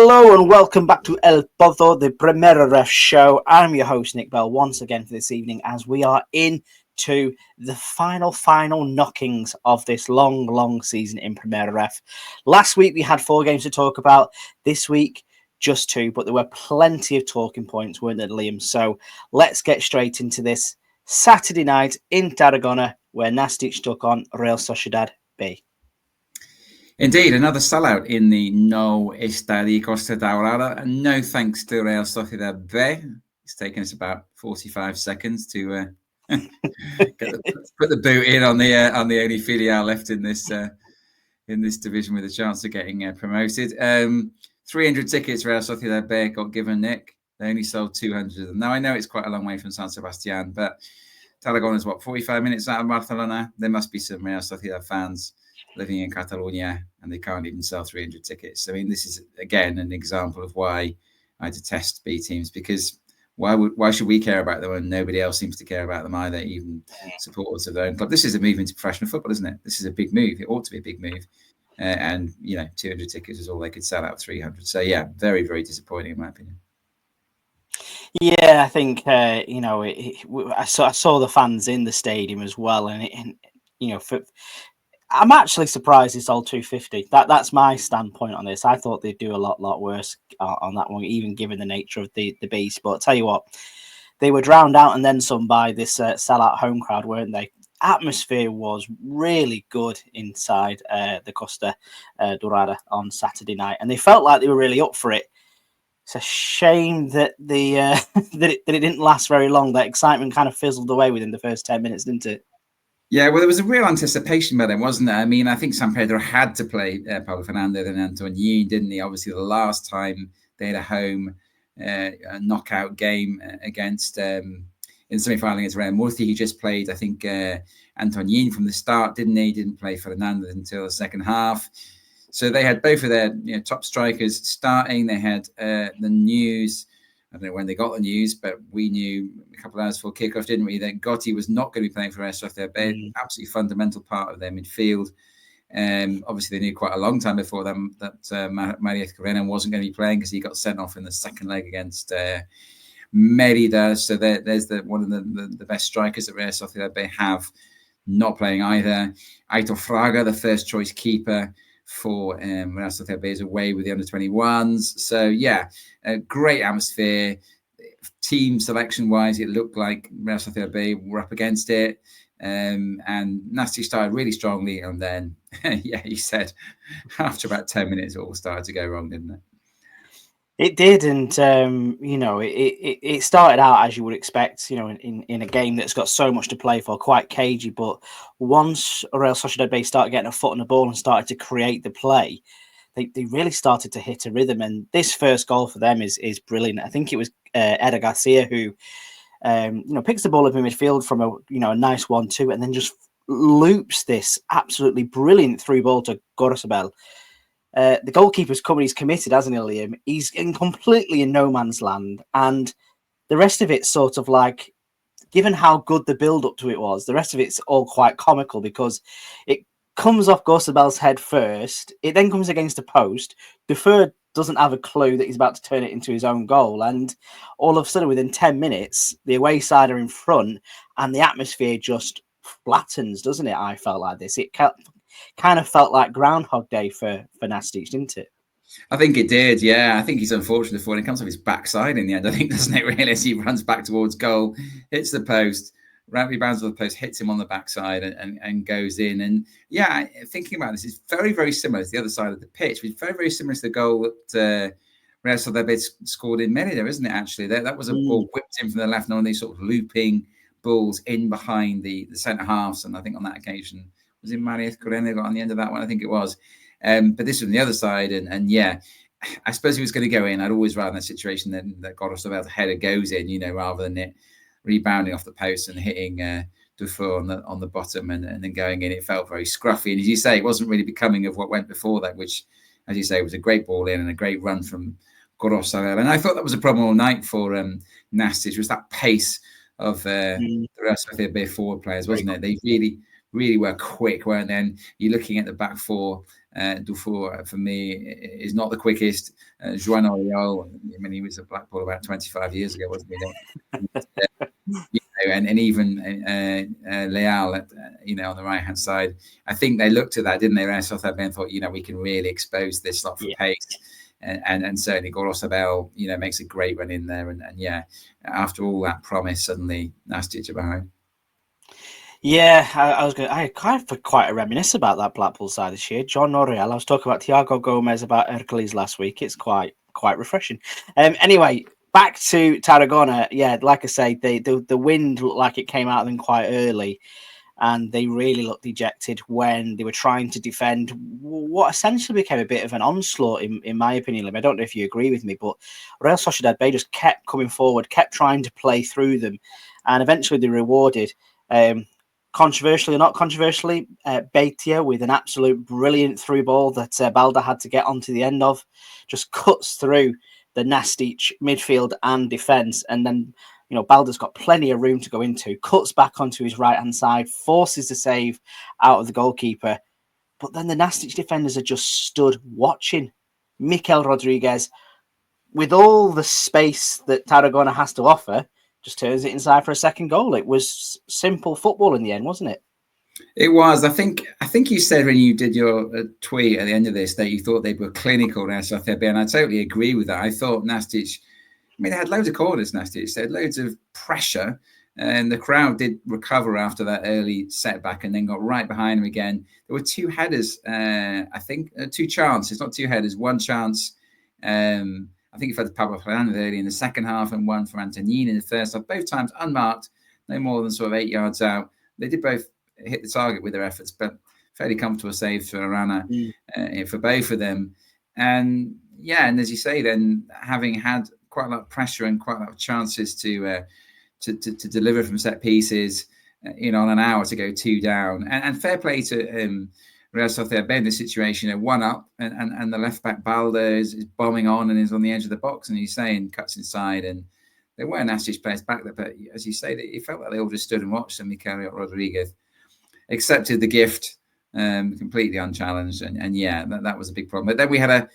Hello and welcome back to El Pozo, the Primera RFEF show. I'm your host, Nick Bell, once again for this evening as we are into the final knockings of this long season in Primera RFEF. Last week we had 4 games to talk about. This week, just 2, but there were plenty of talking points, weren't there, Liam? So let's get straight into this. Saturday night in Tarragona, where Nastic took on Real Sociedad B. Indeed, another sellout in the No Estadio Costa Daurada, and no thanks to Real Sociedad B. It's taken us about 45 seconds to put the boot in on the only filial left in this division with a chance of getting promoted. 300 tickets Real Sociedad B got given, Nick. They only sold 200 of them. Now, I know it's quite a long way from San Sebastian, but Tarragona is 45 minutes out of Barcelona? There must be some Real Sociedad fans living in Catalonia, and they can't even sell 300 tickets. I mean, this is, again, an example of why I detest B teams, because why should we care about them when nobody else seems to care about them either, even supporters of their own club? This is a move into professional football, isn't it? This is a big move. It ought to be a big move. And, 200 tickets is all they could sell out of 300. So, yeah, very, very disappointing in my opinion. Yeah, I think, I saw the fans in the stadium as well. I'm actually surprised it's all 250. That's my standpoint on this. I thought they'd do a lot worse on that one, even given the nature of the beast. But I'll tell you what, they were drowned out and then some by this sellout home crowd, weren't they? Atmosphere was really good inside the Costa Dorada on Saturday night, and they felt like they were really up for it. It's a shame that that it didn't last very long. That excitement kind of fizzled away within the first 10 minutes, didn't it? Yeah, well, there was a real anticipation by them, wasn't there? I mean, I think San Pedro had to play Pablo Fernandez and Antonin, didn't he? Obviously, the last time they had a home knockout game against in the semi-final against Real Murcia, he just played, I think, Antonin from the start, didn't he? Didn't play Fernandez until the second half. So they had both of their top strikers starting. They had the news. I don't know when they got the news, but we knew a couple of hours before kickoff, didn't we, that Gotti was not going to be playing for Real Sociedad B, absolutely fundamental part of their midfield. Obviously, they knew quite a long time before them that Maria Corena wasn't going to be playing because he got sent off in the second leg against Merida. So there's one of the best strikers that Real Sociedad B have not playing either. Aitor Fraga, the first choice keeper for Real Sociedad B, is away with the under-21s. So, yeah, a great atmosphere. Team selection-wise, it looked like Real Sociedad B were up against it. And Nastic started really strongly. And then, he said, after about 10 minutes, it all started to go wrong, didn't it? It did, and it started out as you would expect, in a game that's got so much to play for, quite cagey. But once Real Sociedad B started getting a foot on the ball and started to create the play, they really started to hit a rhythm. And this first goal for them is brilliant. I think it was Eder Garcia who, picks the ball up in midfield from a nice 1-2, and then just loops this absolutely brilliant through ball to Gorosabel. The goalkeeper's coming, he's committed, hasn't he, Liam? He's completely in no man's land. And the rest of it's sort of like, given how good the build-up to it was, the rest of it's all quite comical because it comes off Gorosabel's head first. It then comes against a post. Dufour doesn't have a clue that he's about to turn it into his own goal. And all of a sudden, within 10 minutes, the away side are in front and the atmosphere just flattens, doesn't it? I felt like this. It kind of felt like Groundhog Day for Nastic, didn't it? I think it did, yeah. I think he's unfortunate for it. It comes off his backside in the end, I think, doesn't it, really? As he runs back towards goal, hits the post, rebounds off the post, hits him on the backside and goes in. And, yeah, thinking about this, it's very, very similar to the other side of the pitch. It's very, very similar to the goal that Real Sociedad scored in Merida, isn't it, actually? That was a ball whipped in from the left, and one of these sort of looping balls in behind the centre halves. And I think on that occasion, was it Maria Corena got on the end of that one? I think it was. But this was on the other side. And yeah, I suppose he was going to go in. I'd always rather in that situation than that Gorosabel's header goes in, rather than it rebounding off the post and hitting Dufour on the bottom and then going in. It felt very scruffy. And as you say, it wasn't really becoming of what went before that, which, as you say, was a great ball in and a great run from Gorosabel. And I thought that was a problem all night for Nastic, was that pace of the Real Sociedad B forward players, wasn't it? They really really were quick, weren't they? And you're looking at the back four. Dufour, for me, is not the quickest. Joan Oriol, I mean, he was at Blackpool about 25 years ago, wasn't he? And even Leal, on the right hand side. I think they looked at that, didn't they? And thought, we can really expose this lot for pace. And certainly Gorosabel, makes a great run in there. And after all that promise, suddenly Nastic behind. Yeah, I kind of quite a reminisce about that Blackpool side this year. John Oriel, I was talking about Thiago Gomez, about Hercules last week. It's quite refreshing. Anyway, back to Tarragona. Yeah, like I say, the wind looked like it came out of them quite early, and they really looked dejected when they were trying to defend what essentially became a bit of an onslaught, in my opinion. I don't know if you agree with me, but Real Sociedad B just kept coming forward, kept trying to play through them, and eventually they rewarded. Controversially or not controversially, Beitia, with an absolute brilliant through ball that Balda had to get onto the end of, just cuts through the Nastic midfield and defence. And then, Balda's got plenty of room to go into, cuts back onto his right-hand side, forces the save out of the goalkeeper. But then the Nastic defenders are just stood watching. Mikel Rodriguez, with all the space that Tarragona has to offer, just turns it inside for a second goal. It was simple football in the end, wasn't it? It was. I think you said when you did your tweet at the end of this that you thought they were clinical now, Sociedad B, and I totally agree with that. I thought Nastic, they had loads of corners, Nastic. They had loads of pressure, and the crowd did recover after that early setback and then got right behind them again. There were two headers, I think, two chances, not two headers, one chance. I think it had Pablo Fernandez early in the second half and one for Antonin in the first half. Both times unmarked, no more than sort of 8 yards out. They did both hit the target with their efforts, but fairly comfortable save for Arana for both of them. And as you say, then having had quite a lot of pressure and quite a lot of chances to deliver from set pieces, on an hour to go 2 down. And fair play to Real Sociedad in this situation, 1 up, and the left back Balda is bombing on and is on the edge of the box, and he's saying cuts inside, and there were Nastic players back there, but as you say, it felt like they all just stood and watched, and Mikel Rodriguez accepted the gift completely unchallenged, and that was a big problem. But then we had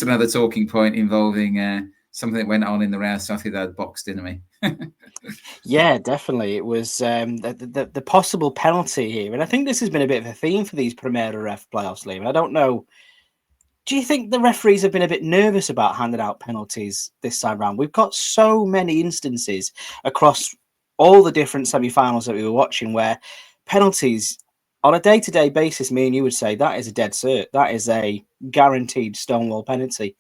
another talking point involving something that went on in the Real Sociedad box, didn't we? Yeah, definitely. It was the possible penalty here. And I think this has been a bit of a theme for these Primera RF playoffs, Liam. I don't know. Do you think the referees have been a bit nervous about handing out penalties this time round? We've got so many instances across all the different semi-finals that we were watching where penalties on a day-to-day basis, me and you would say that is a dead cert. That is a guaranteed Stonewall penalty.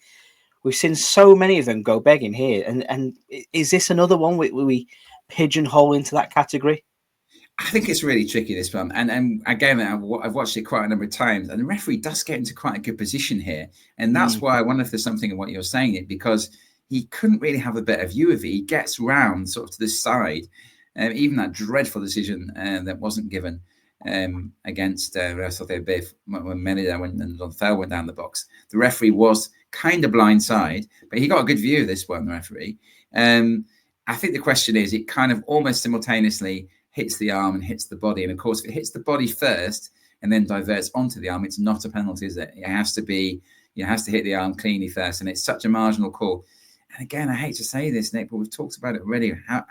We've seen so many of them go begging here. And is this another one we pigeonhole into that category? I think it's really tricky, this one. And again, I've watched it quite a number of times, and the referee does get into quite a good position here. And that's why I wonder if there's something in what you're saying, because he couldn't really have a better view of it. He gets round sort of to the side. Even that dreadful decision that wasn't given against Real Sociedad B when Merida and Donfel went down the box. The referee was kind of blindside, but he got a good view of this one, the referee. I think the question is, it kind of almost simultaneously hits the arm and hits the body. And of course, if it hits the body first and then diverts onto the arm, it's not a penalty, is it? It has to hit the arm cleanly first. And it's such a marginal call. And again, I hate to say this, Nick, but we've talked about it already. How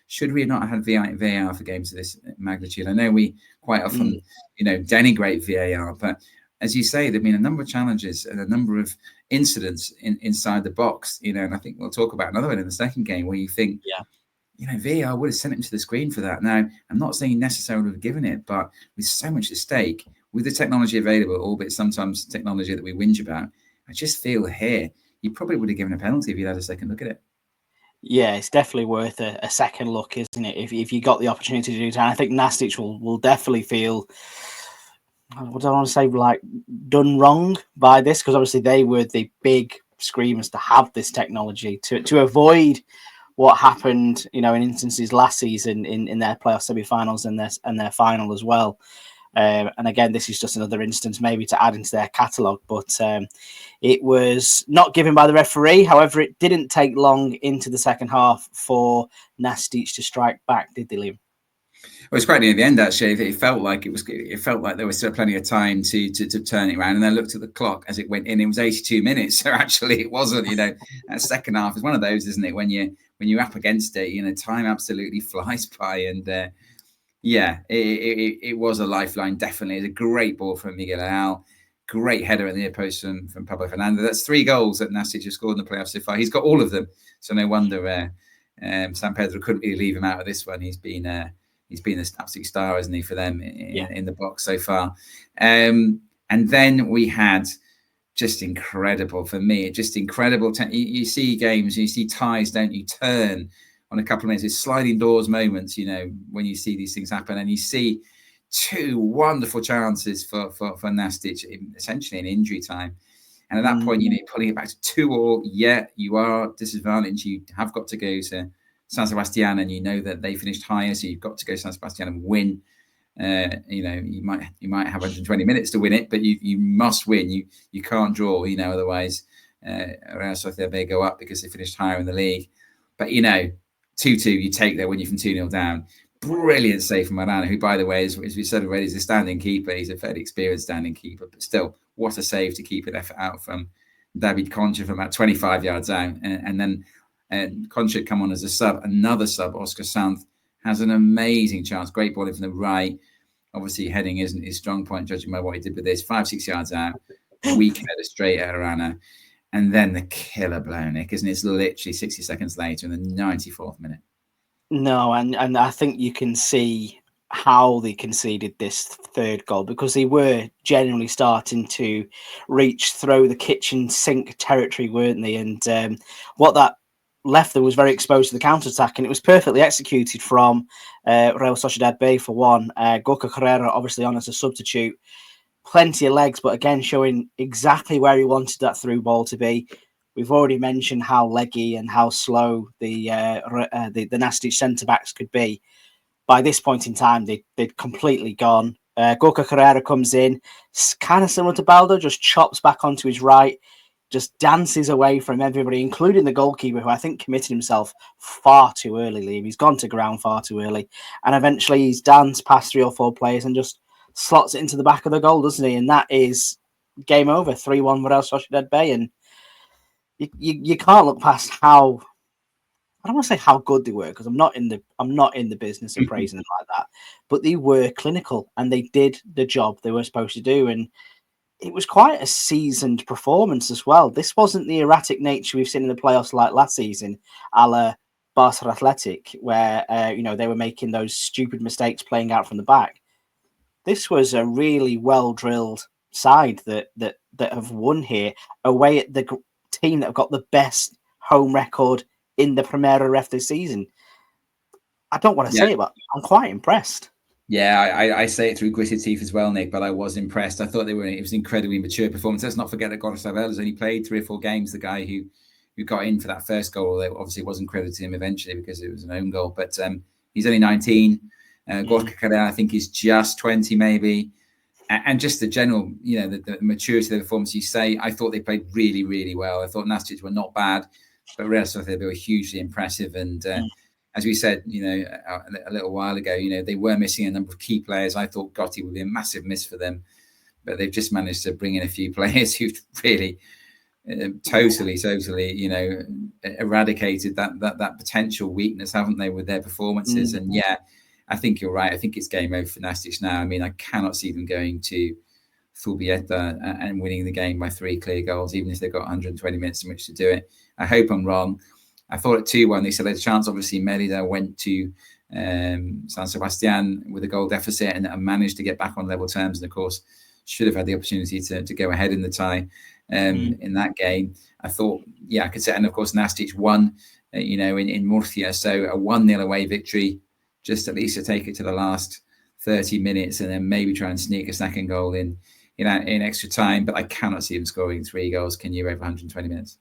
should we not have had VAR for games of this magnitude? I know we quite often, denigrate VAR, but as you say, there've been a number of challenges and a number of incidents inside the box, and I think we'll talk about another one in the second game where you think, VAR would have sent him to the screen for that. Now, I'm not saying necessarily would have given it, but with so much at stake, with the technology available, albeit sometimes technology that we whinge about, I just feel here, you probably would have given a penalty if you'd had a second look at it. Yeah, it's definitely worth a second look, isn't it? If you got the opportunity to do that, I think Nastic will definitely feel, what do I want to say, like done wrong by this, because obviously they were the big screamers to have this technology to avoid what happened, in instances last season in their playoff semi-finals and their final as well. And again, this is just another instance maybe to add into their catalogue, but it was not given by the referee. However, it didn't take long into the second half for Nastic to strike back, did they, Liam? It was quite near the end, actually. It felt like there was still plenty of time to turn it around. And I looked at the clock as it went in. It was 82 minutes. So actually, it wasn't. That second half is one of those, isn't it? When you're up against it, time absolutely flies by. And it was a lifeline. Definitely, it's a great ball from Miguel Al. Great header at the near post from Pablo Fernandez. That's 3 goals that Nastic has scored in the playoffs so far. He's got all of them. So no wonder San Pedro couldn't really leave him out of this one. He's been an absolute star, isn't he, for them in the box so far. And then we had just incredible for me. Just incredible. You see games, you see ties, don't you? Turn on a couple of minutes. It's sliding doors moments, when you see these things happen, and you see 2 wonderful chances for Nastic, essentially in injury time. And at that point, pulling it back to 2-2. Yeah, you are disadvantaged. You have got to go to San Sebastian, and you know that they finished higher, so you've got to go to San Sebastian and win. You might have 120 minutes to win it, but you must win. You can't draw. Otherwise, Real Sociedad B go up because they finished higher in the league. But 2-2, you take there when you're from 2-0 down. Brilliant save from Arana, who, by the way, as we said already, is a standing keeper. He's a fairly experienced standing keeper, but still, what a save to keep an effort out from David Concha from about 25 yards out. And then Concha come on as a sub. Another sub, Oscar Sanz, has an amazing chance. Great ball in from the right. Obviously, heading isn't his strong point, judging by what he did with this. 5-6 yards out. Weak header straight at Arana. And then the killer blow, Nick, isn't it? It's literally 60 seconds later in the 94th minute. No, and I think you can see how they conceded this third goal, because they were genuinely starting to reach through the kitchen sink territory, weren't they? And what that left them was very exposed to the counter-attack, and it was perfectly executed from Real Sociedad B for one. Gorka Carrera obviously on as a substitute. Plenty of legs, but again showing exactly where he wanted that through ball to be. We've already mentioned how leggy and how slow the Nastic centre-backs could be. By this point in time, they'd completely gone. Gorka Carrera comes in, kind of similar to Baldo, just chops back onto his right, just dances away from everybody, including the goalkeeper, who I think committed himself far too early, Liam. He's gone to ground far too early. And eventually he's danced past 3 or 4 players and just slots it into the back of the goal, doesn't he? And that is game over, 3-1 Real Sociedad B. And you can't look past how, I don't want to say how good they were, because I'm not in the business of praising them like that, but they were clinical and they did the job they were supposed to do. And it was quite a seasoned performance as well. This wasn't the erratic nature we've seen in the playoffs like last season, a la Barca Athletic, where they were making those stupid mistakes playing out from the back. This was a really well drilled side that have won here away at the team that have got the best home record in the Primera RFEF this season. I don't want to say it, but I'm quite impressed. Yeah, I say it through gritted teeth as well, Nick, but I was impressed. I thought it was an incredibly mature performance. Let's not forget that Gorosabel has only played 3 or 4 games. The guy who got in for that first goal, although obviously it wasn't credited to him eventually because it was an own goal, but he's only 19. Gorka Carrera, I think, is just 20 maybe. And just the general, the maturity of the performance, you say, I thought they played really, really well. I thought Nastic were not bad, but Real Sociedad, they were hugely impressive. And as we said, a little while ago, they were missing a number of key players. I thought Gotti would be a massive miss for them, but they've just managed to bring in a few players who've really totally, eradicated that potential weakness, haven't they, with their performances? And I think you're right. I think it's game over for Nastic now. I mean, I cannot see them going to Zubieta and winning the game by 3 clear goals, even if they've got 120 minutes in which to do it. I hope I'm wrong. I thought at 2-1, they said there's a chance. Obviously, Merida went to San Sebastian with a goal deficit and managed to get back on level terms. And of course, should have had the opportunity to go ahead in the tie in that game. I thought, I could say. And of course, Nastic won, in Murcia. So a 1-0 away victory, just at least to take it to the last 30 minutes and then maybe try and sneak a second goal in extra time. But I cannot see them scoring 3 goals, can you, over 120 minutes?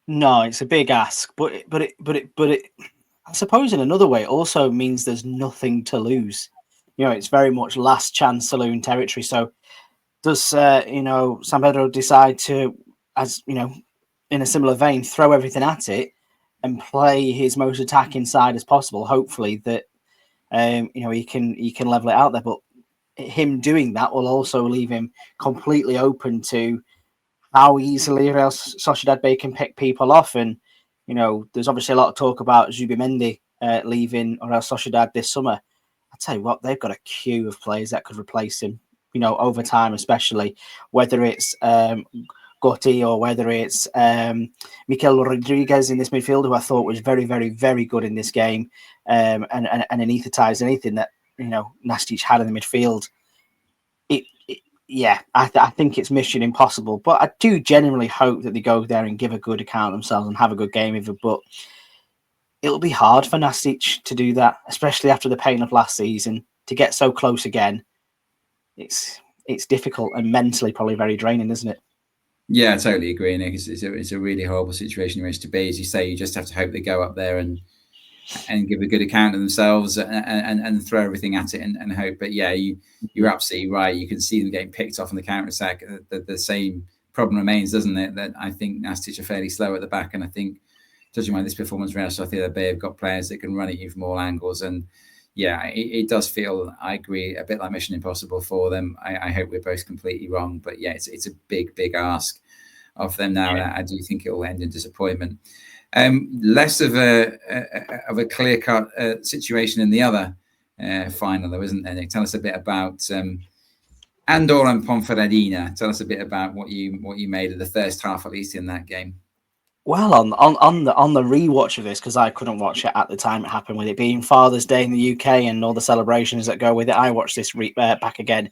No, it's a big ask, but it I suppose in another way it also means there's nothing to lose. It's very much last chance saloon territory. So does San Pedro decide to, as in a similar vein, throw everything at it and play his most attacking side as possible? Hopefully that he can level it out there. But him doing that will also leave him completely open to how easily Real Sociedad B can pick people off. And there's obviously a lot of talk about Zubimendi leaving Real Sociedad this summer. I tell you what, they've got a queue of players that could replace him. Over time, especially whether it's Gotti or whether it's Mikel Rodriguez in this midfield, who I thought was very, very, very good in this game, and anaesthetised anything that Nastic had in the midfield. I think it's mission impossible. But I do genuinely hope that they go there and give a good account of themselves and have a good game of it. But it'll be hard for Nastic to do that, especially after the pain of last season. To get so close again, it's difficult and mentally probably very draining, isn't it? Yeah, I totally agree, Nick. It's a really horrible situation in which to be. As you say, you just have to hope they go up there and give a good account of themselves and throw everything at it and hope. But yeah, you're absolutely right. You can see them getting picked off on the counter attack. The same problem remains, doesn't it? That I think Nastic are fairly slow at the back, and I think, judging by this performance, Real Sociedad B have got players that can run at you from all angles. And yeah, it does feel, I agree, a bit like Mission Impossible for them. I hope we're both completely wrong, but yeah, it's a big ask of them now. Yeah. I do think it will end in disappointment. Less of a clear-cut situation in the other final, though, isn't there, Nick? Tell us a bit about Andorra and Ponferradina. Tell us a bit about what you made of the first half, at least in that game. Well, on the rewatch of this, because I couldn't watch it at the time it happened, with it being Father's Day in the UK and all the celebrations that go with it, I watched this back again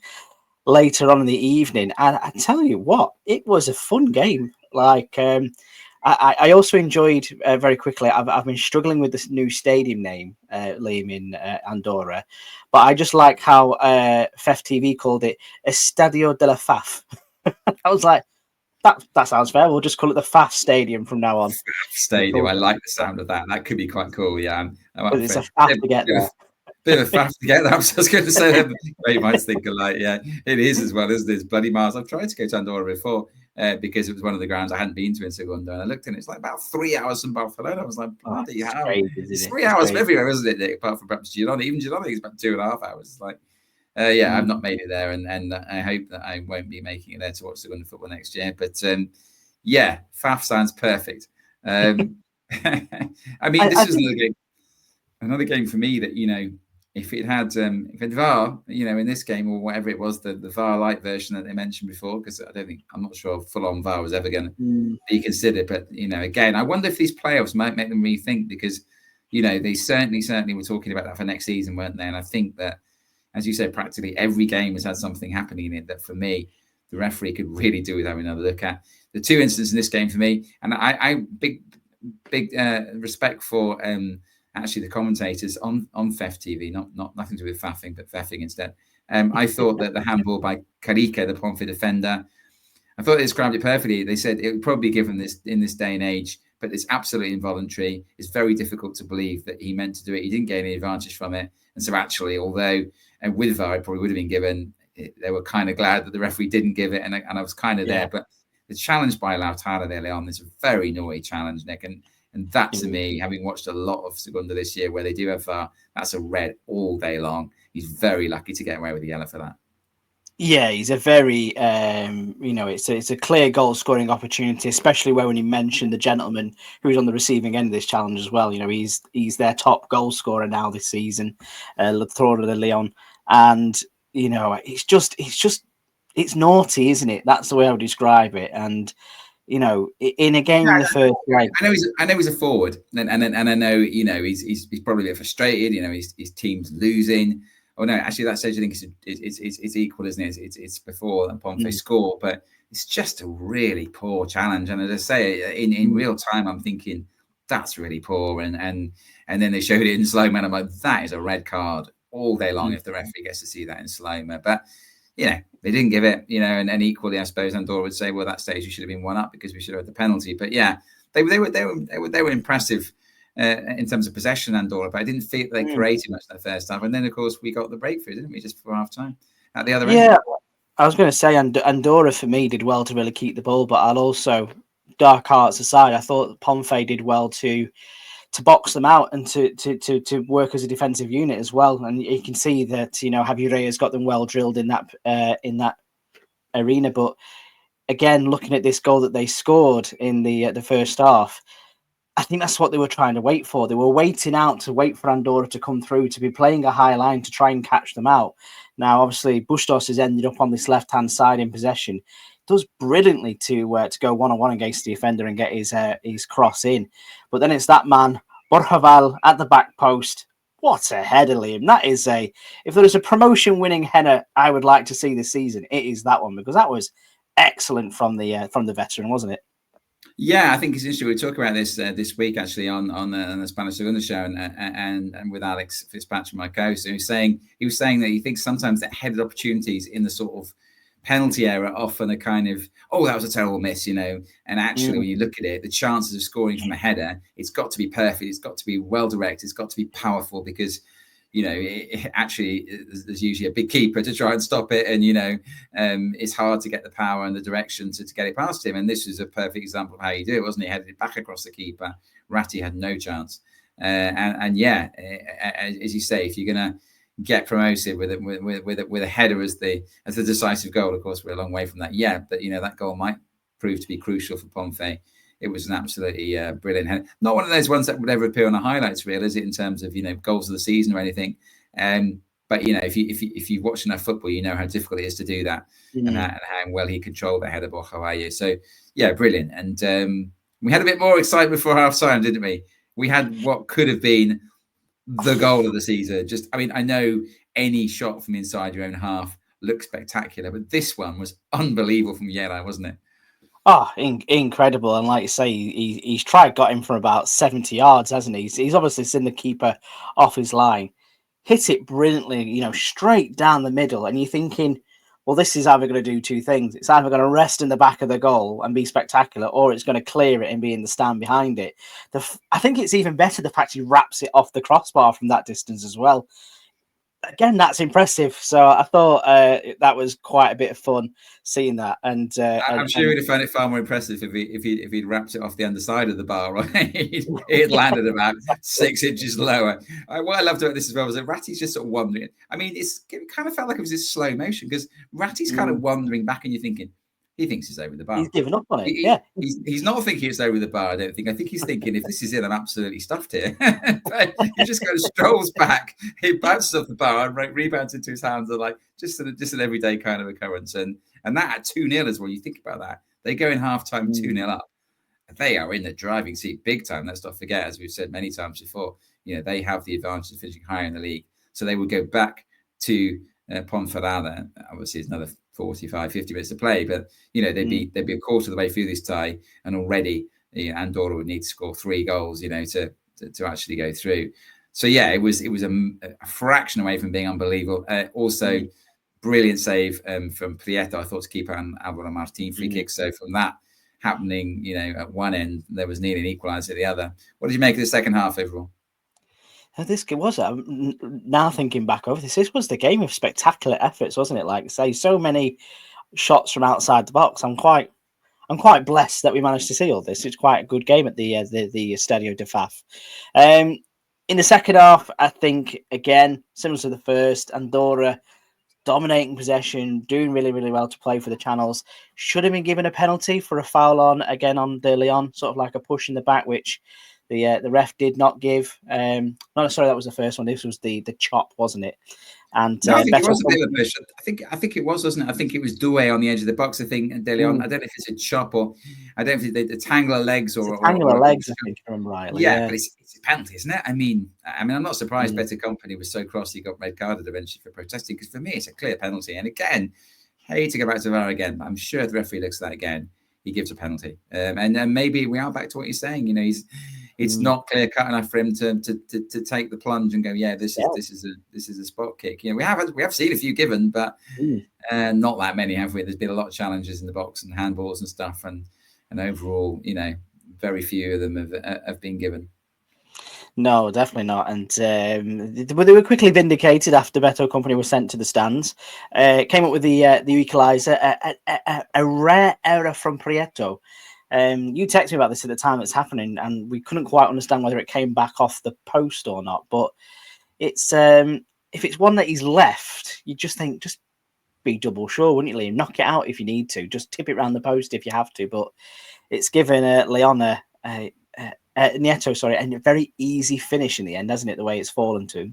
later on in the evening, and I tell you what, it was a fun game. Like, I also enjoyed very quickly. I've been struggling with this new stadium name, Liam, in Andorra, but I just like how FEF TV called it Estadio de la FAF. I was like, that sounds fair. We'll just call it the FAF Stadium from now on. Stadium. I like the sound of that. That could be quite cool. Yeah, it's a faff to get there. Bit of a faff to get there. I was just going to say that. You might think alike. Yeah, it is as well, isn't it? It's bloody miles. I've tried to go to Andorra before because it was one of the grounds I hadn't been to in Segunda, and I looked and it's like about 3 hours from Barcelona. I was like, bloody hell. It's 3 hours from everywhere, isn't it, Nick? Apart from perhaps Girona. Even Girona is about 2.5 hours. It's like, yeah, I've not made it there, and I hope that I won't be making it there to watch Segunda football next year. But yeah, FAF sounds perfect. I mean, this is another game for me that, if it had VAR, in this game or whatever it was, the VAR light version that they mentioned before, because I'm not sure full-on VAR was ever going to be considered. But, again, I wonder if these playoffs might make them rethink, because, they certainly were talking about that for next season, weren't they? And I think that, as you said, practically every game has had something happening in it that, for me, the referee could really do with having another look at. The two incidents in this game for me, and I big respect for actually the commentators on FEF TV, nothing to do with faffing, but feffing instead. I thought that the handball by Carica, the Ponfe defender, I thought they described it perfectly. They said it would probably be given this in this day and age, but it's absolutely involuntary. It's very difficult to believe that he meant to do it. He didn't gain any advantage from it. And so actually, although with VAR it probably would have been given, they were kind of glad that the referee didn't give it, and I was kind of there. But the challenge by Lautaro de Leon is a very naughty challenge, Nick, and that, to me, having watched a lot of Segunda this year where they do have VAR, that's a red all day long. He's very lucky to get away with the yellow for that. Yeah, he's a very, it's a clear goal scoring opportunity, especially when you mentioned the gentleman who's on the receiving end of this challenge as well. He's their top goal scorer now this season, Lautaro de Leon, and it's naughty, isn't it? That's the way I would describe it. And in a game in the first leg, I know he's a forward, and I know he's probably a bit frustrated. His team's losing. Oh no, actually, that stage I think it's equal, isn't it? It's before Ponfe score, but it's just a really poor challenge. And as I say, in real time, I'm thinking that's really poor. And then they showed it in slow-mo, and I'm like, that is a red card all day long if the referee gets to see that in slow-mo. But they didn't give it, and equally, I suppose Andorra would say, well, that stage we should have been one up because we should have had the penalty. But yeah, they were impressive in terms of possession, Andorra, but I didn't feel they created much in the first half. And then, of course, we got the breakthrough, didn't we, just before half time at the other end? Yeah, I was going to say Andorra for me did well to really keep the ball, but I'll also, dark hearts aside, I thought Ponfe did well to box them out and to work as a defensive unit as well. And you can see that Javier Reyes got them well drilled in that arena. But again, looking at this goal that they scored in the first half, I think that's what they were trying to wait for. They were waiting to wait for Andorra to come through, to be playing a high line to try and catch them out. Now, obviously, Bustos has ended up on this left-hand side in possession. Does brilliantly to go one-on-one against the defender and get his cross in. But then it's that man, Borjaval, at the back post. What a header, Liam. That is if there is a promotion-winning header I would like to see this season, it is that one, because that was excellent from the veteran, wasn't it? Yeah, I think it's interesting. We were talking about this week actually on the Spanish Segunda show and with Alex Fitzpatrick, my co-host. He was saying that he thinks sometimes that headed opportunities in the sort of penalty area often are kind of, that was a terrible miss, and actually when you look at it, the chances of scoring from a header, it's got to be perfect, it's got to be well directed, it's got to be powerful, because actually there's usually a big keeper to try and stop it, and it's hard to get the power and the direction to get it past him. And this is a perfect example of how you do it, wasn't it? He headed it back across the keeper. Ratti had no chance. As you say, if you're going to get promoted with a header as the decisive goal, of course we're a long way from that yet, but that goal might prove to be crucial for Ponfe. It was an absolutely brilliant header. Not one of those ones that would ever appear on a highlights reel, is it, in terms of goals of the season or anything? But if you've watched enough football, you know how difficult it is to do that, and how well he controlled the header, Borjaval. So yeah, brilliant. And we had a bit more excitement before half time, didn't we? We had what could have been the goal of the season. I know any shot from inside your own half looks spectacular, but this one was unbelievable from Yela, wasn't it? Oh, incredible. And like you say, he's got him from about 70 yards, hasn't he? He's obviously seen the keeper off his line, hit it brilliantly, straight down the middle. And you're thinking, well, this is either going to do two things. It's either going to rest in the back of the goal and be spectacular, or it's going to clear it and be in the stand behind it. I think it's even better the fact he wraps it off the crossbar from that distance as well. Again, that's impressive. So I thought that was quite a bit of fun seeing that. And I'm sure he'd have found it far more impressive if he'd wrapped it off the underside of the bar, right? It landed about 6 inches lower. What I loved about this as well was that Ratti's just sort of wandering. It kind of felt like it was this slow motion, because Ratti's kind of wandering back, and you're thinking, he thinks he's over the bar. He's given up on it. He's not thinking it's over the bar, I don't think. I think he's thinking, if this is it, I'm absolutely stuffed here. But he just kind of strolls back, he bounces off the bar and rebounds into his hands, and just an everyday kind of occurrence. And that at 2-0 as well. You think about that. They go in half-time 2-0 up. They are in the driving seat big time. Let's not forget, as we've said many times before, they have the advantage of finishing higher in the league. So they would go back to Ponferrada. Obviously, it's another 45, 50 minutes to play, but they'd be a quarter of the way through this tie, and already Andorra would need to score 3 goals, to actually go through. So yeah, it was a fraction away from being unbelievable. Also, brilliant save from Prieto, I thought, to keep on Alvaro Martin free kick. So from that happening, at one end, there was nearly an equaliser at the other. What did you make of the second half overall? This was now thinking back over this was the game of spectacular efforts, wasn't it? Like I say, so many shots from outside the box. I'm quite blessed that we managed to see all this. It's quite a good game at the Estadio de Faf. In the second half, I think, again, similar to the first, Andorra dominating possession, doing really, really well to play for the channels. Should have been given a penalty for a foul on De Leon, sort of like a push in the back, which the ref did not give. Not necessarily that was the first one. This was the chop, wasn't it? And no, I think it was a bit of a push. I think it was, wasn't it? I think it was Doué on the edge of the box. I think De Leon. I don't know if it's a chop or I don't know if the tangle of legs or tangle of legs. I think, if I'm right. Yeah, but it's a penalty, isn't it? I mean, I'm not surprised Better Company was so cross he got red carded eventually for protesting, because for me it's a clear penalty. And again, I hate to go back to VAR again, but I'm sure if the referee looks at that again, he gives a penalty. And then maybe we are back to what you're saying. It's not clear cut enough for him to take the plunge and go, this is a spot kick. We have seen a few given, but not that many, have we? There's been a lot of challenges in the box and handballs and stuff, and overall, very few of them have been given. No, definitely not. And they were quickly vindicated after Beto Company was sent to the stands. Came up with the equaliser, a rare error from Prieto. You texted me about this at the time it's happening, and we couldn't quite understand whether it came back off the post or not. But it's if it's one that he's left, you just think just be double sure, wouldn't you, Liam? Knock it out if you need to. Just tip it round the post if you have to. But it's given Leona Nieto, sorry, and a very easy finish in the end, hasn't it? The way it's fallen to.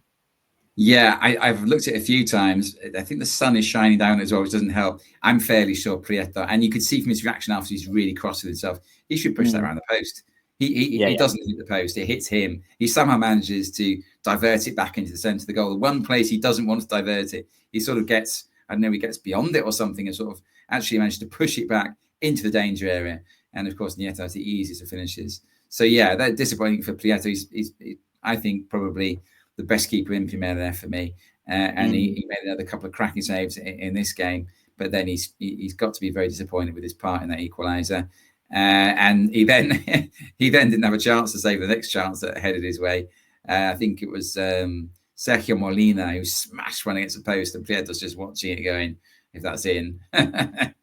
Yeah, I've looked at it a few times. I think the sun is shining down as well, which doesn't help. I'm fairly sure Prieto, and you could see from his reaction after he's really cross with himself, he should push that around the post. He doesn't hit the post, it hits him. He somehow manages to divert it back into the centre of the goal. The one place he doesn't want to divert it, he sort of gets, I don't know, he gets beyond it or something and sort of actually managed to push it back into the danger area. And of course, Nieto has the easiest of finishes. So yeah, that's disappointing for Prieto. He's I think, probably the best keeper in Primera there for me. And he made another couple of cracking saves in this game. But then he's got to be very disappointed with his part in that equaliser. And he then didn't have a chance to save the next chance that headed his way. I think it was Sergio Molina who smashed one against the post, and Prieto's just watching it going, if that's in, and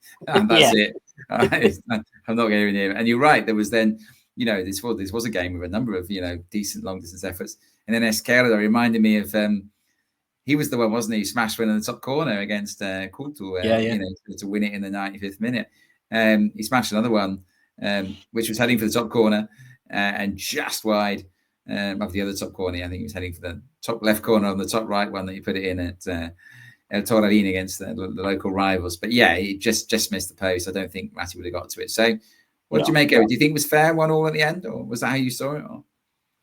that's it. I'm not going near him. And you're right, there was then, this was a game with a number of, decent long distance efforts. And then Esquerdo reminded me of, he was the one, wasn't he? Smashed one in the top corner against Cultu, to win it in the 95th minute. He smashed another one, which was heading for the top corner and just wide of the other top corner. I think he was heading for the top left corner on the top right one that he put it in at Toralin against the local rivals. But yeah, he just missed the post. I don't think Matty would have got to it. So what did you make of it? Do you think it was fair, 1-1 at the end, or was that how you saw it? Or?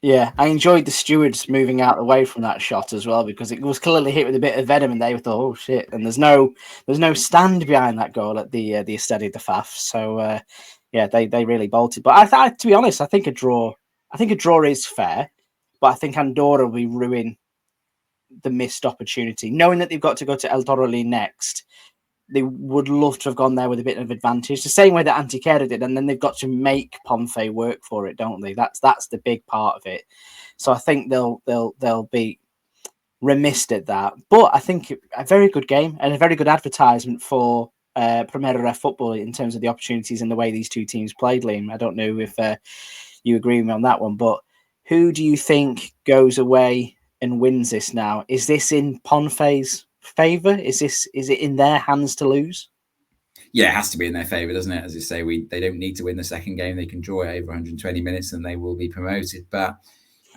Yeah, I enjoyed the stewards moving out away from that shot as well, because it was clearly hit with a bit of venom, and they thought, "Oh shit!" And there's no stand behind that goal at the Estadio de Faf. So they really bolted. But to be honest, I think a draw is fair, but I think Andorra will ruin the missed opportunity, knowing that they've got to go to El Toralin next. They would love to have gone there with a bit of advantage, the same way that Antequera did, and then they've got to make Ponfe work for it, don't they? That's the big part of it. So I think they'll be remiss at that. But I think a very good game and a very good advertisement for Primera football in terms of the opportunities and the way these two teams played, Liam. I don't know if you agree with me on that one, but who do you think goes away and wins this now? Is this in Ponfe's favour? Is it in their hands to lose? Yeah, it has to be in their favour, doesn't it? As you say, they don't need to win the second game. They can draw it over 120 minutes and they will be promoted. But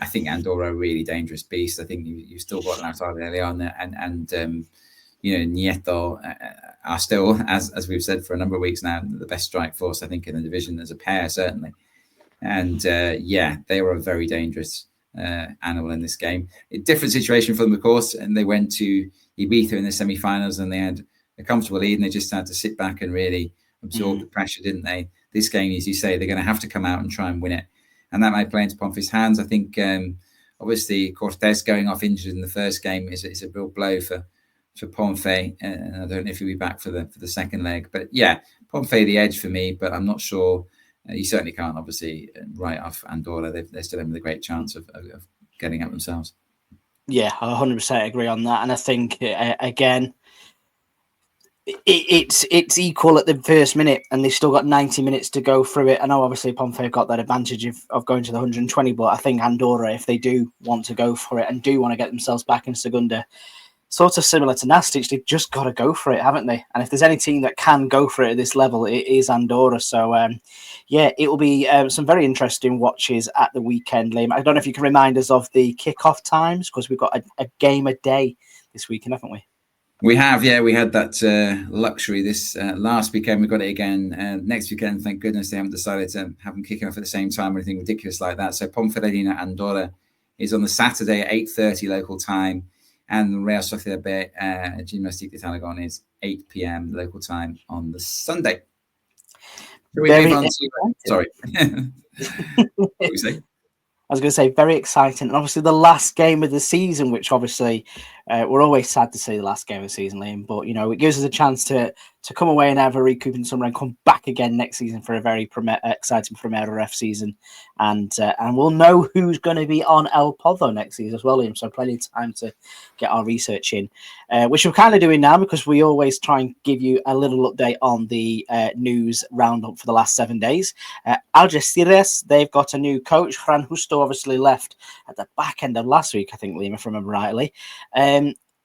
I think Andorra are a really dangerous beast. I think you've still got Lautaro de Leon and Nieto are still, as we've said for a number of weeks now, the best strike force, I think, in the division as a pair, certainly. And they were a very dangerous animal in this game. A different situation for them, of course, and they went to Ibiza in the semi-finals and they had a comfortable lead and they just had to sit back and really absorb the pressure, didn't they? This game, as you say, they're going to have to come out and try and win it, and that might play into Ponfe's hands. I think obviously Cortés going off injured in the first game is a real blow for Ponfe, and I don't know if he'll be back for the second leg. But yeah, Ponfe the edge for me, but I'm not sure. You certainly can't obviously write off Andorra. They're still having a great chance of getting up themselves. Yeah, I 100% agree on that. And I think, again, it's equal at the first minute and they've still got 90 minutes to go through it. I know, obviously, Ponfe got that advantage of going to the 120, but I think Andorra, if they do want to go for it and do want to get themselves back in Segunda, sort of similar to Nastic, they've just got to go for it, haven't they? And if there's any team that can go for it at this level, it is Andorra. So, it will be some very interesting watches at the weekend, Liam. I don't know if you can remind us of the kickoff times, because we've got a game a day this weekend, haven't we? We have, yeah. We had that luxury this last weekend. We've got it again next weekend. Thank goodness they haven't decided to have them kicking off at the same time or anything ridiculous like that. So Ponferradina Andorra is on the Saturday at 8:30 local time. And Real Sociedad B, Gymnastic de Talagon is 8 p.m. local time on the Sunday. Shall we move on to... Sorry. What were you saying? I was going to say, very exciting. And obviously the last game of the season, which obviously We're always sad to see the last game of the season, Liam, but it gives us a chance to come away and have a recoup in summer and come back again next season for a very exciting Primera RF season, and we'll know who's going to be on El Pozo next season as well, Liam. So plenty of time to get our research in, which we're kind of doing now because we always try and give you a little update on the news roundup for the last 7 days. Algeciras, they've got a new coach. Fran Justo obviously left at the back end of last week, I think, Liam, if I remember rightly.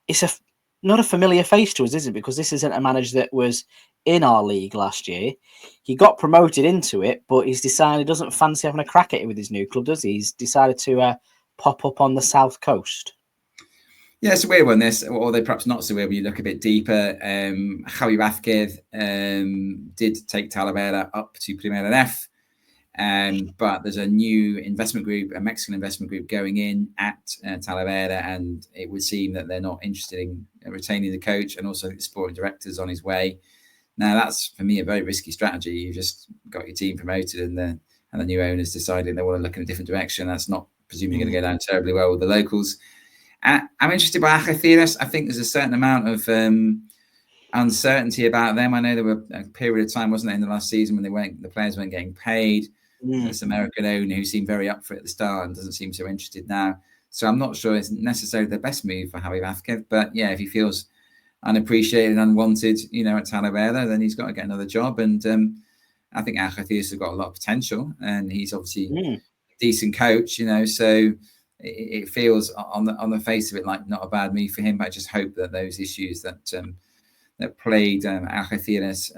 It's not a familiar face to us, is it? Because this isn't a manager that was in our league last year. He got promoted into it, but he's decided he doesn't fancy having a crack at it with his new club, does he? He's decided to pop up on the south coast. Yeah, it's a weird one, this, although perhaps not so weird when you look a bit deeper. Javi Vázquez did take Talavera up to Primera F, but there's a new investment group, a Mexican investment group going in at Talavera, and it would seem that they're not interested in retaining the coach, and also the sporting director's on his way. Now, that's, for me, a very risky strategy. You've just got your team promoted and the new owners deciding they want to look in a different direction. That's not presumably going to go down terribly well with the locals. I'm interested by Algeciras. I think there's a certain amount of uncertainty about them. I know there were a period of time, wasn't there, in the last season when the players weren't getting paid. This American owner who seemed very up for it at the start and doesn't seem so interested now. So I'm not sure it's necessarily the best move for Javi Vázquez. But yeah, if he feels unappreciated, unwanted, at Talavera, then he's got to get another job. And I think Algeciras has got a lot of potential, and he's obviously a decent coach, so it feels on the face of it like not a bad move for him. But I just hope that those issues that plagued Algeciras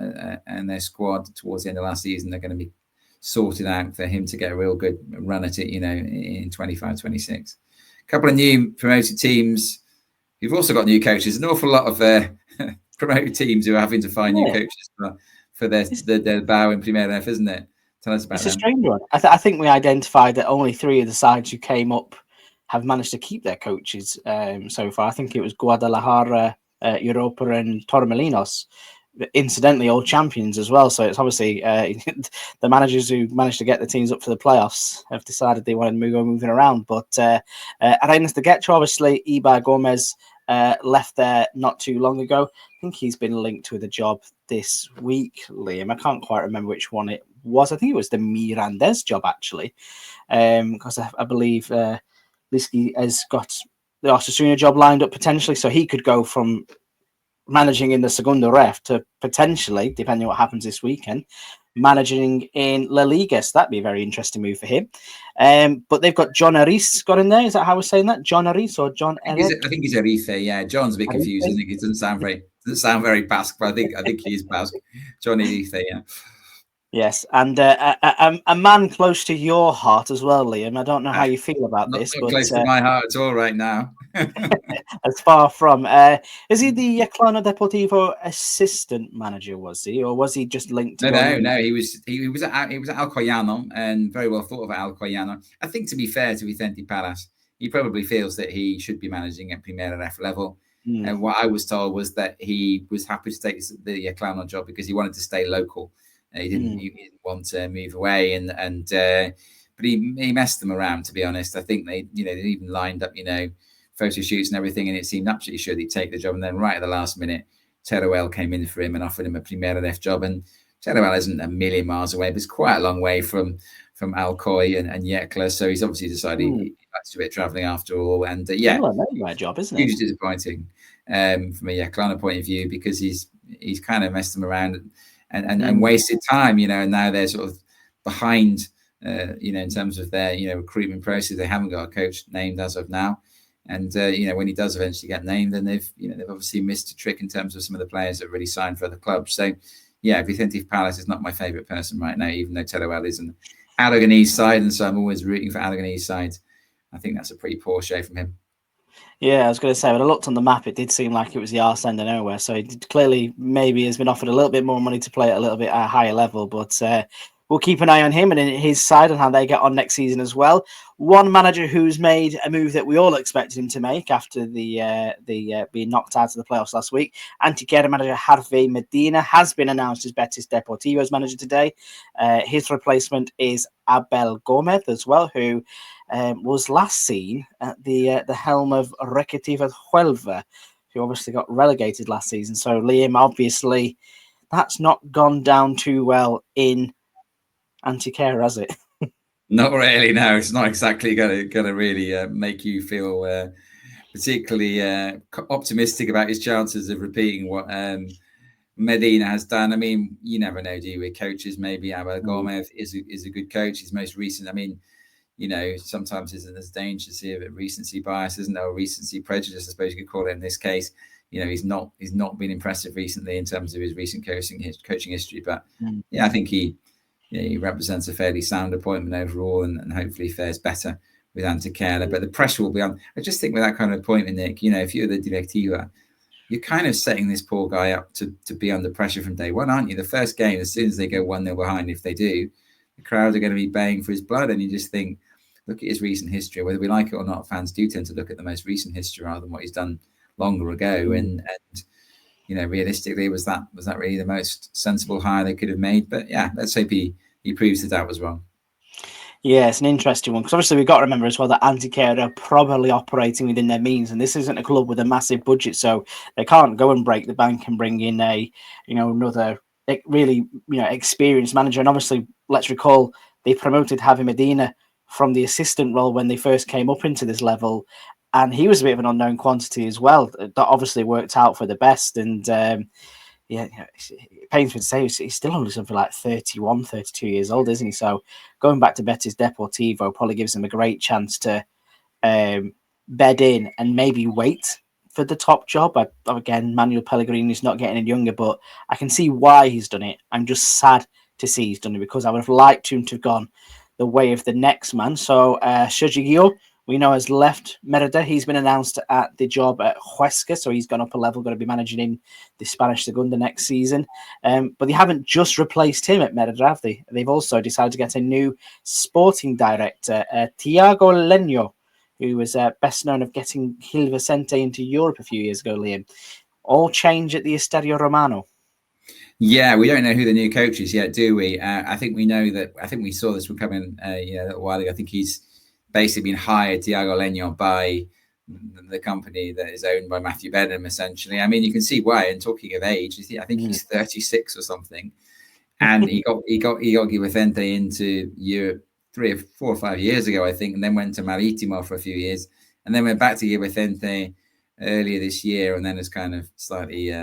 and their squad towards the end of last season are going to be sorted out for him to get a real good run at it, in 25-26. A couple of new promoted teams. You've also got new coaches. An awful lot of promoted teams who are having to find new coaches for their bow in Primera F, isn't it? Tell us about It's a strange one. I think we identified that only 3 of the sides who came up have managed to keep their coaches so far. I think it was Guadalajara, Europa, and Torremolinos. Incidentally, all champions as well. So it's obviously the managers who managed to get the teams up for the playoffs have decided they want to go moving around. But Arenas de Getxo, obviously, Ibar Gomez left there not too long ago. I think he's been linked with a job this week, Liam. I can't quite remember which one it was. I think it was the Mirandés job, actually, because I believe Liski has got the Osasuna job lined up potentially, so he could go from managing in the Segunda Ref to potentially, depending on what happens this weekend, managing in La Liga. So that'd be a very interesting move for him. But they've got John Ariz got in there. Is that how we're saying that? John Ariz or John Eric? I think he's Arife. Yeah, John's a bit confusing. It doesn't sound very Basque, but I think he is Basque. John Arife, yeah. Yes, and a man close to your heart as well, Liam. I don't know how you feel about this, but close to my heart at all right now. As far from, is he the Yeclano Deportivo assistant manager? Was he, or was he just linked to? No. He was at Alcoyano, and very well thought of at Alcoyano. I think, to be fair to Vicente Paras, he probably feels that he should be managing at Primera F level. And what I was told was that he was happy to take the Yeclano job because he wanted to stay local. He didn't want to move away, but he messed them around, to be honest. I think they even lined up, photo shoots and everything, and it seemed absolutely sure he'd take the job. And then right at the last minute, Teruel came in for him and offered him a Primera F job. And Teruel isn't a million miles away, but it's quite a long way from Alcoy and Yecla. So he's obviously decided he likes to do a bit travelling after all. And my job, isn't it? Hugely disappointing from a Yeclana point of view, because he's kind of messed them around and wasted time, and now they're sort of behind, in terms of their, recruitment process. They haven't got a coach named as of now. And, when he does eventually get named, then they've obviously missed a trick in terms of some of the players that really signed for other clubs. So, yeah, Vicente Palas is not my favourite person right now, even though Teruel is an Aragonese side. And so I'm always rooting for Aragonese sides. I think that's a pretty poor show from him. Yeah, I was going to say, when I looked on the map, it did seem like it was the arse end of nowhere. So he clearly maybe has been offered a little bit more money to play at a little bit at a higher level. But we'll keep an eye on him and his side and how they get on next season as well. One manager who's made a move that we all expected him to make after the being knocked out of the playoffs last week. Antequera manager Harvey Medina has been announced as Betis Deportivo's manager today. His replacement is Abel Gomez as well, who was last seen at the helm of Recreativa Huelva, who obviously got relegated last season. So Liam, obviously, that's not gone down too well in Antequera, has it? Not really. No, it's not exactly going to really make you feel particularly optimistic about his chances of repeating what Medina has done. I mean, you never know, do you? With coaches, maybe Abel Gomez is a good coach. His most recent, I mean, you know, sometimes there's dangerous here of recency bias, isn't there? Or recency prejudice, I suppose you could call it in this case. You know, he's not been impressive recently in terms of his recent coaching history. But yeah, I think he represents a fairly sound appointment overall, and hopefully fares better with Antequera. But the pressure will be on. I just think with that kind of appointment, Nick, you know, if you're the Directiva, you're kind of setting this poor guy up to be under pressure from day one, aren't you? The first game, as soon as they go 1-0 behind, if they do, the crowd are going to be baying for his blood. And you just think, look at his recent history. Whether we like it or not, fans do tend to look at the most recent history rather than what he's done longer ago. And you know, realistically, was that really the most sensible hire they could have made? But yeah, let's hope he proves that that was wrong. Yeah, it's an interesting one because obviously we've got to remember as well that Antequera are probably operating within their means, and this isn't a club with a massive budget, so they can't go and break the bank and bring in another really experienced manager. And obviously, let's recall they promoted Javi Medina from the assistant role when they first came up into this level, and he was a bit of an unknown quantity as well. That obviously worked out for the best, and it pains me to say he's still only something like 31, 32 years old, isn't he? So going back to Betis Deportivo probably gives him a great chance to bed in and maybe wait for the top job. Again, Manuel Pellegrini's not getting any younger, but I can see why he's done it. I'm just sad to see he's done it because I would have liked him to have gone the way of the next man. So Sergio Guillot, we know, has left Merida. He's been announced at the job at Huesca, so he's gone up a level, going to be managing in the Spanish Segunda next season. But they haven't just replaced him at Merida, have they? They've also decided to get a new sporting director, Tiago Leño, who was best known of getting Gil Vicente into Europe a few years ago, Liam. All change at the Estadio Romano. Yeah, we don't know who the new coach is yet, do we? I think we know that. I think we saw this one coming a little while ago. I think he's basically been hired, Tiago Leño, by the company that is owned by Matthew Benham, essentially. I mean, you can see why. And talking of age, I think he's 36 or something, and he got Gil Vicente into Europe 3 or 4 or 5 years ago, I think, and then went to Marítimo for a few years, and then went back to Gil Vicente earlier this year, and then has kind of slightly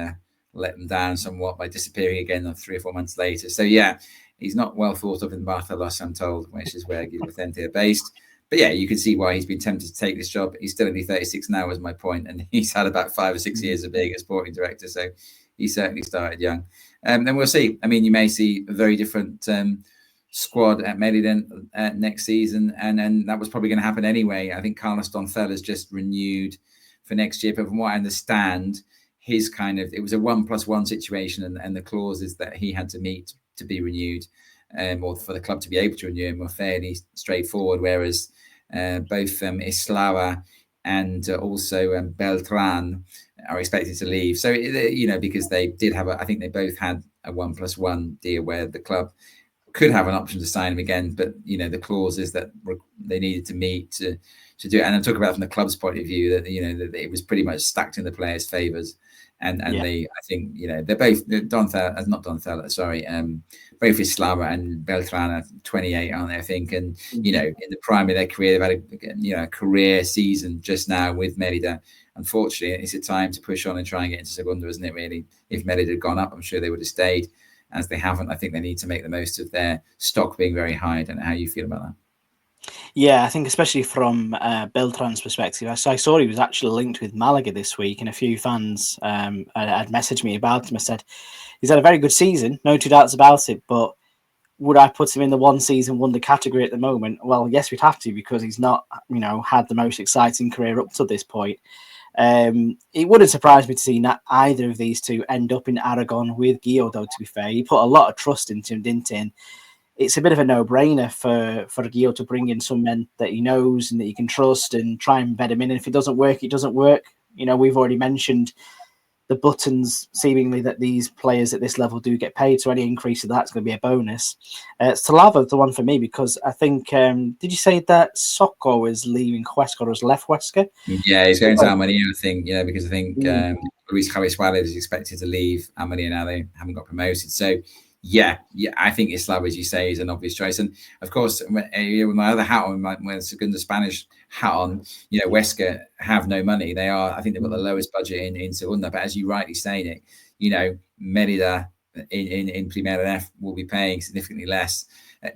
let them down somewhat by disappearing again 3 or 4 months later. So yeah, he's not well thought of in Barcelos, I'm told, which is where Gil Vicente are based. But yeah, you can see why he's been tempted to take this job. He's still only 36 now, is my point, and he's had about 5 or 6 years of being a sporting director, so he certainly started young. Then we'll see. I mean, you may see a very different squad at Merida next season, and that was probably going to happen anyway. I think Carlos Doncel has just renewed for next year, but from what I understand, his it was a 1+1 situation, and the clauses that he had to meet to be renewed, or for the club to be able to renew him, were fairly straightforward. Whereas both Islava and also Beltran are expected to leave. So because they did have I think they both had a 1+1 deal where the club could have an option to sign him again, but the clauses that they needed to meet to do it. And I'm talking about from the club's point of view that that it was pretty much stacked in the players' favours. And they, I think, they're both both Islava and Beltran are 28, aren't they? I think, and in the prime of their career, they've had a career season just now with Merida. Unfortunately, it's a time to push on and try and get into Segunda, isn't it? Really, if Merida had gone up, I'm sure they would have stayed. As they haven't, I think they need to make the most of their stock being very high. I don't know how you feel about that. Yeah, I think especially from Beltran's perspective, I saw he was actually linked with Malaga this week, and a few fans had messaged me about him. I said, he's had a very good season, no two doubts about it, but would I put him in the one season wonder category at the moment? Well, yes, we'd have to, because he's not, had the most exciting career up to this point. It wouldn't surprise me to see that either of these two end up in Aragon with Guillot, though, to be fair. He put a lot of trust into him, didn't he? And it's a bit of a no-brainer for Gio to bring in some men that he knows and that he can trust and try and bed him in. And if it doesn't work, it doesn't work. You know, we've already mentioned the buttons seemingly that these players at this level do get paid. So any increase of that's going to be a bonus. Slava's the one for me because I think, did you say that Socko is leaving Huesca or has left Huesca? Yeah, he's going to Almeria, I think, because I think Luis Javier Suarez is expected to leave Almeria now. They haven't got promoted. So, yeah, I think Islava, as you say, is an obvious choice. And, of course, with my other hat on, my Segunda Spanish hat on, Huesca have no money. They are, I think they've got the lowest budget in Segunda. But as you rightly say, Nick, Merida in Primera F will be paying significantly less.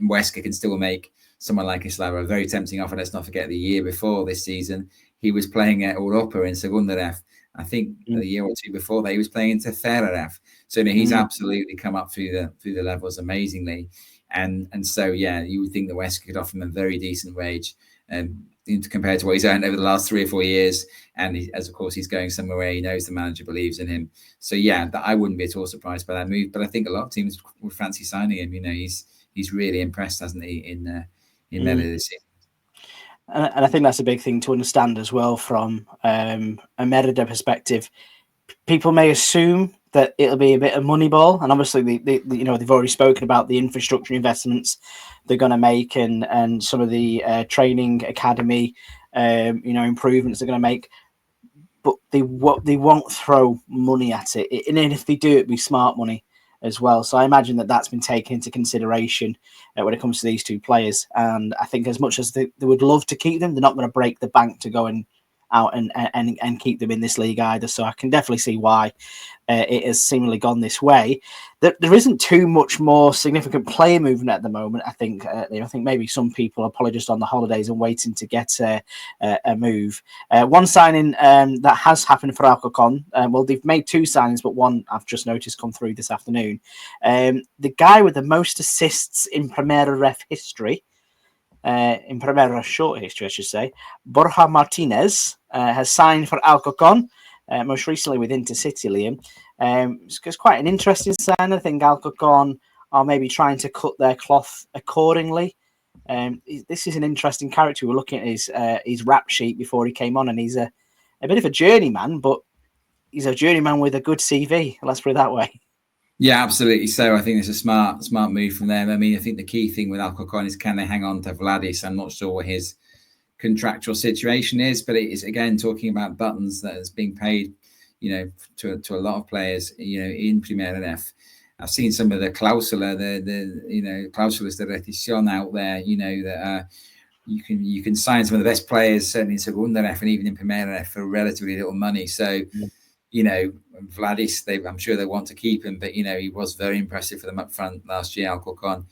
Huesca can still make someone like Islava a very tempting offer. Let's not forget the year before this season, he was playing at Europa in Segunda F. I think a year or two before that, he was playing in Tercera F. So he's absolutely come up through the levels amazingly. And so, yeah, you would think the West could offer him a very decent wage compared to what he's earned over the last 3 or 4 years. And as of course, he's going somewhere where he knows the manager believes in him. So, yeah, I wouldn't be at all surprised by that move. But I think a lot of teams would fancy signing him. He's really impressed, hasn't he, in Merida this season. And I think that's a big thing to understand as well from a Merida perspective. People may assume that it'll be a bit of Moneyball, and obviously they've already spoken about the infrastructure investments they're going to make and some of the training academy improvements they're going to make. But they won't throw money at it, and if they do, it'll be smart money as well. So I imagine that's been taken into consideration when it comes to these two players. And I think as much as they would love to keep them, they're not going to break the bank to go out and keep them in this league either. So I can definitely see why it has seemingly gone this way. There isn't too much more significant player movement at the moment. I think maybe some people are probably just on the holidays and waiting to get a move. One signing that has happened for Alcorcon. Well, they've made 2 signings, but one I've just noticed come through this afternoon. The guy with the most assists in Primera Ref history, in Primera short history, I should say, Borja Martinez has signed for Alcorcon, most recently with Intercity, Liam. It's quite an interesting sign. I think Alcorcon are maybe trying to cut their cloth accordingly. This is an interesting character. We're looking at his rap sheet before he came on, and he's a bit of a journeyman, but he's a journeyman with a good CV. Let's put it that way. Yeah, absolutely. So I think it's a smart move from them. I mean, I think the key thing with Alcorcon is can they hang on to Vladis? I'm not sure what his contractual situation is, but it is again talking about buttons that is being paid, to a lot of players, in Primera F. I've seen some of the clausula, the clausulas de rescisión out there, that you can sign some of the best players certainly in Segunda F and even in Primera F for relatively little money. So. Vladis, I'm sure they want to keep him, but he was very impressive for them up front last year. Alcorcon,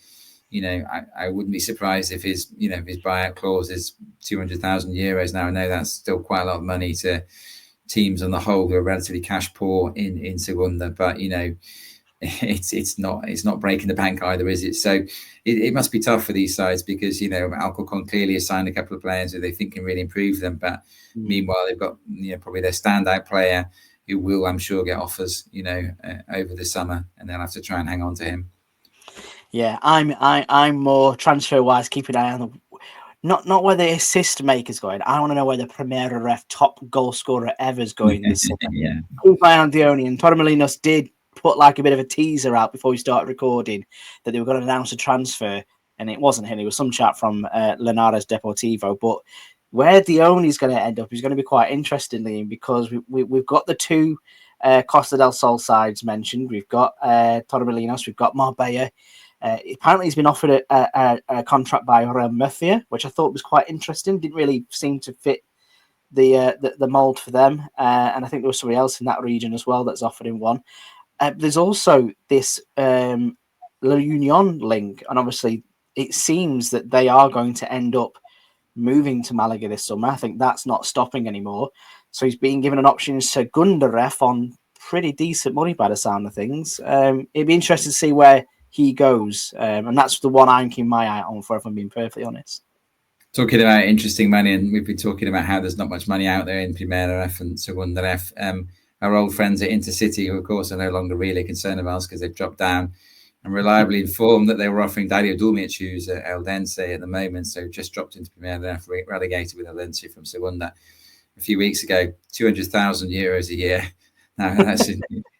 I wouldn't be surprised if his buyout clause is 200,000 euros now. I know that's still quite a lot of money to teams on the whole who are relatively cash poor in Segunda, but it's not breaking the bank either, is it? So it must be tough for these sides because Alcorcon clearly has signed a couple of players who they think can really improve them, but meanwhile they've got probably their standout player who will, I'm sure, get offers, over the summer, and they'll have to try and hang on to him. Yeah, I'm more transfer wise keeping an eye on not where the assist maker's going. I want to know where the Primera Ref top goal scorer ever is going this summer. Yeah, Keep an eye on Dione, and Torremolinos did put like a bit of a teaser out before we started recording that they were going to announce a transfer, and it wasn't him. It was some chap from Linares Deportivo, but. Where Dione is going to end up is going to be quite interesting, Liam, because we've got the 2 Costa del Sol sides mentioned. We've got Torremolinos, we've got Marbella. Apparently, he's been offered a contract by Real Murcia, which I thought was quite interesting. Didn't really seem to fit the mould for them. And I think there was somebody else in that region as well that's offered him one. There's also this La Union link, and obviously it seems that they are going to end up moving to Malaga this summer. I think that's not stopping anymore. So he's being given an option in Segunda Ref on pretty decent money by the sound of things. It'd be interesting to see where he goes. And that's the one I'm keeping my eye on for, if I'm being perfectly honest. Talking about interesting money, and we've been talking about how there's not much money out there in Primera F and Segunda F. Our old friends at Intercity, who of course are no longer really a concern of ours because they've dropped down, I'm reliably informed that they were offering Dario Dulmic, who's at Eldense at the moment, so just dropped into Primera, relegated with Eldense from Segunda a few weeks ago, 200,000 euros a year. Now, that's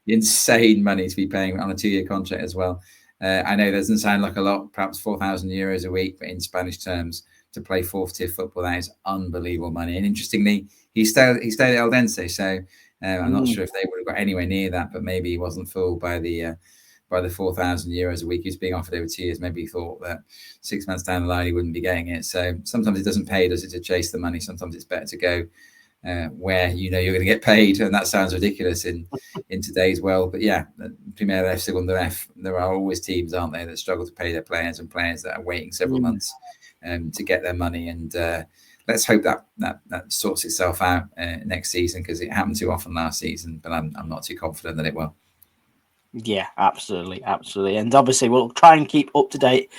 insane money to be paying on a 2-year contract as well. I know it doesn't sound like a lot, perhaps 4,000 euros a week, but in Spanish terms, to play fourth-tier football, that is unbelievable money. And interestingly, he stayed at Eldense, so I'm not sure if they would have got anywhere near that, but maybe he wasn't fooled by the 4,000 euros a week he's being offered over 2 years. Maybe he thought that 6 months down the line he wouldn't be getting it. So sometimes it doesn't pay, does it, to chase the money? Sometimes it's better to go where you know you're going to get paid, and that sounds ridiculous in today's world. But yeah, Primera F, Segunda F, there are always teams, aren't there, that struggle to pay their players, and players that are waiting several months to get their money. And let's hope that sorts itself out next season, because it happened too often last season. But I'm not too confident that it will. Yeah, absolutely. And obviously we'll try and keep up to date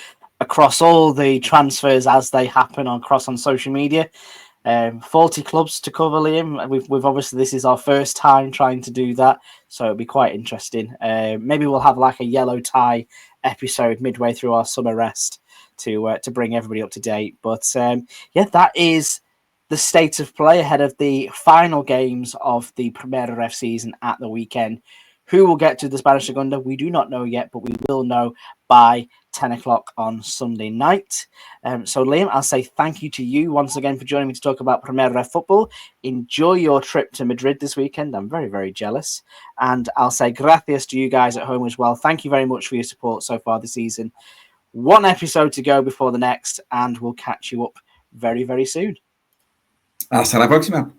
across all the transfers as they happen on social media. 40 clubs to cover, Liam. We've obviously, this is our first time trying to do that, so it'll be quite interesting. Maybe we'll have like a yellow tie episode midway through our summer rest to bring everybody up to date. But yeah, that is the state of play ahead of the final games of the Primera F season at the weekend. Who will get to the Spanish Segunda, we do not know yet, but we will know by 10 o'clock on Sunday night. So, Liam, I'll say thank you to you once again for joining me to talk about Primera football. Enjoy your trip to Madrid this weekend. I'm very, very jealous. And I'll say gracias to you guys at home as well. Thank you very much for your support so far this season. One episode to go before the next, and we'll catch you up very, very soon. Hasta la próxima.